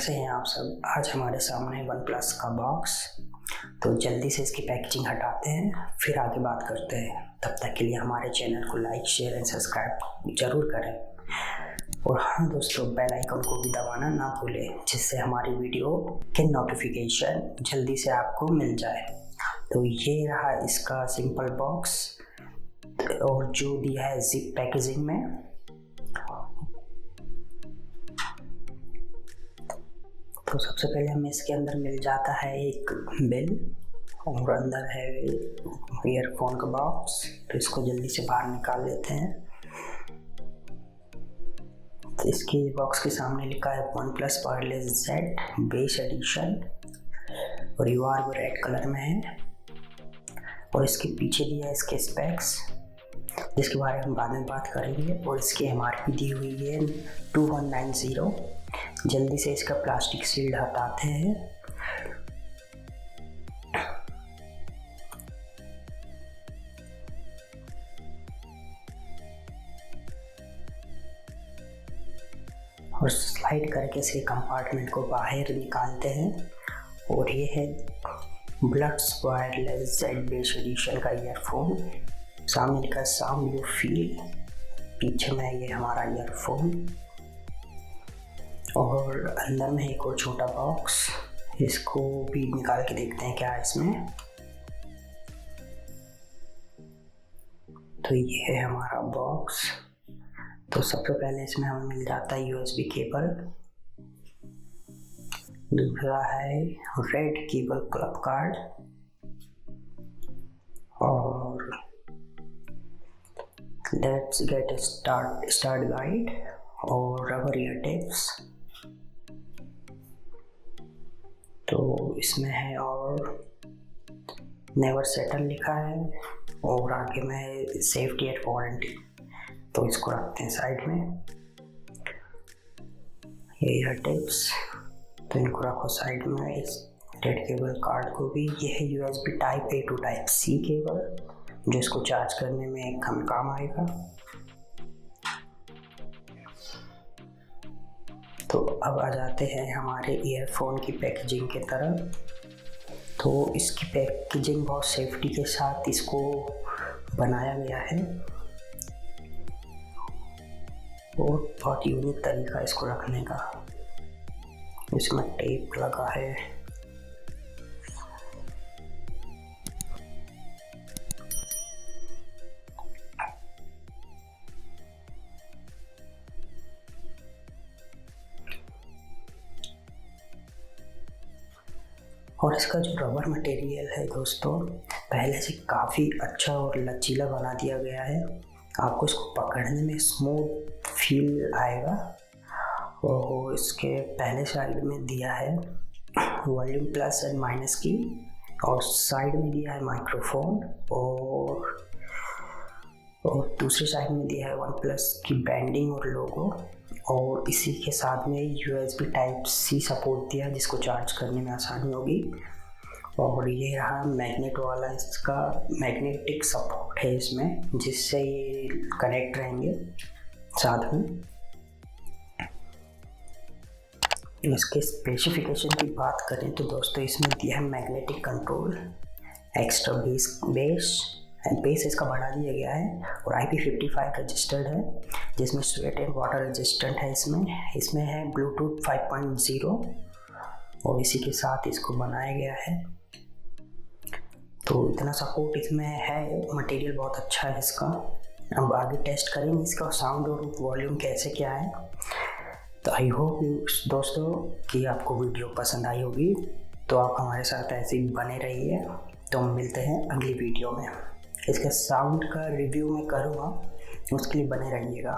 कैसे हैं आप सब। आज हमारे सामने वन प्लस का बॉक्स, तो जल्दी से इसकी पैकेजिंग हटाते हैं फिर आगे बात करते हैं। तब तक के लिए हमारे चैनल को लाइक शेयर एंड सब्सक्राइब जरूर करें और हाँ दोस्तों, बेल आइकन को भी दबाना ना भूलें जिससे हमारी वीडियो के नोटिफिकेशन जल्दी से आपको मिल जाए। तो ये रहा इसका सिंपल बॉक्स और जो दिया है जिप पैकेजिंग में। तो सबसे पहले हमें इसके अंदर मिल जाता है एक बिल और अंदर है ईयरफोन का बॉक्स। तो इसको जल्दी से बाहर निकाल लेते हैं। तो इसके बॉक्स के सामने लिखा है OnePlus Bullets Z base edition और UR वो रेड कलर में है। और इसके पीछे दिया है इसके स्पेक्स जिसके बारे में हम बाद में बात करेंगे। और इसकी MRP दी हुई है 2190। जल्दी से इसका प्लास्टिक सील्ड हटाते हैं। और स्लाइड करके इसके कंपार्टमेंट को बाहर निकालते हैं। और ये है bullets wireless Z base edition का ईयरफोन। सामने लिखा साउंड यू फील, पीछे में ये हमारा ईयरफोन। और अंदर में एक और छोटा बॉक्स, इसको भी निकाल के देखते हैं क्या है इसमें। तो ये है हमारा बॉक्स। तो सबसे पहले इसमें हमें मिल जाता है USB केबल, दूसरा है रेड केबल क्लब कार्ड और लेट्स गेट स्टार्ट गाइड और रबर ईयर टिप्स। तो इसमें है और नेवर सेटल लिखा है और आगे में सेफ्टी एंड वारंटी। तो इसको रखते हैं साइड में। ये ईयर टिप्स, तो इनको रखो साइड में। इस डेड केबल कार्ड को भी, ये है USB type A to type C cable जो इसको चार्ज करने में काम आएगा। तो अब आ जाते हैं हमारे ईयरफोन की पैकेजिंग की तरफ। तो इसकी पैकेजिंग बहुत सेफ्टी के साथ इसको बनाया गया है और बहुत यूनिक तरीका इसको रखने का। इसमें टेप लगा है। और इसका जो रबर मटेरियल है दोस्तों, पहले से काफ़ी अच्छा और लचीला बना दिया गया है। आपको इसको पकड़ने में स्मूथ फील आएगा। और इसके पहले साइड में दिया है वॉल्यूम प्लस एंड माइनस की और साइड में दिया है माइक्रोफोन और दूसरी साइड में दिया है OnePlus की ब्रांडिंग और लोगो। और इसी के साथ में USB टाइप C सपोर्ट दिया जिसको चार्ज करने में आसानी होगी। और ये रहा मैग्नेट वाला, इसका मैग्नेटिक सपोर्ट है इसमें जिससे ये कनेक्ट रहेंगे साथ में। इसके स्पेसिफिकेशन की बात करें तो दोस्तों इसमें दिया है मैग्नेटिक कंट्रोल, एक्स्ट्रा बेस इसका बढ़ा दिया गया है और IP55 रजिस्टर्ड है जिसमें स्वेट एंड वाटर रेजिस्टेंट है। इसमें है ब्लूटूथ 5.0 और इसी के साथ इसको बनाया गया है। तो इतना सपोर्ट इसमें है, मटेरियल बहुत अच्छा है इसका। अब आगे टेस्ट करेंगे इसका साउंड और वॉल्यूम कैसे क्या है। तो आई होप दोस्तों कि आपको वीडियो पसंद आई होगी। तो आप हमारे साथ ऐसे ही बने रहिए। तो हम मिलते हैं अगली वीडियो में। इसके साउंड का रिव्यू मैं करूँगा, उसके लिए बने रहिएगा।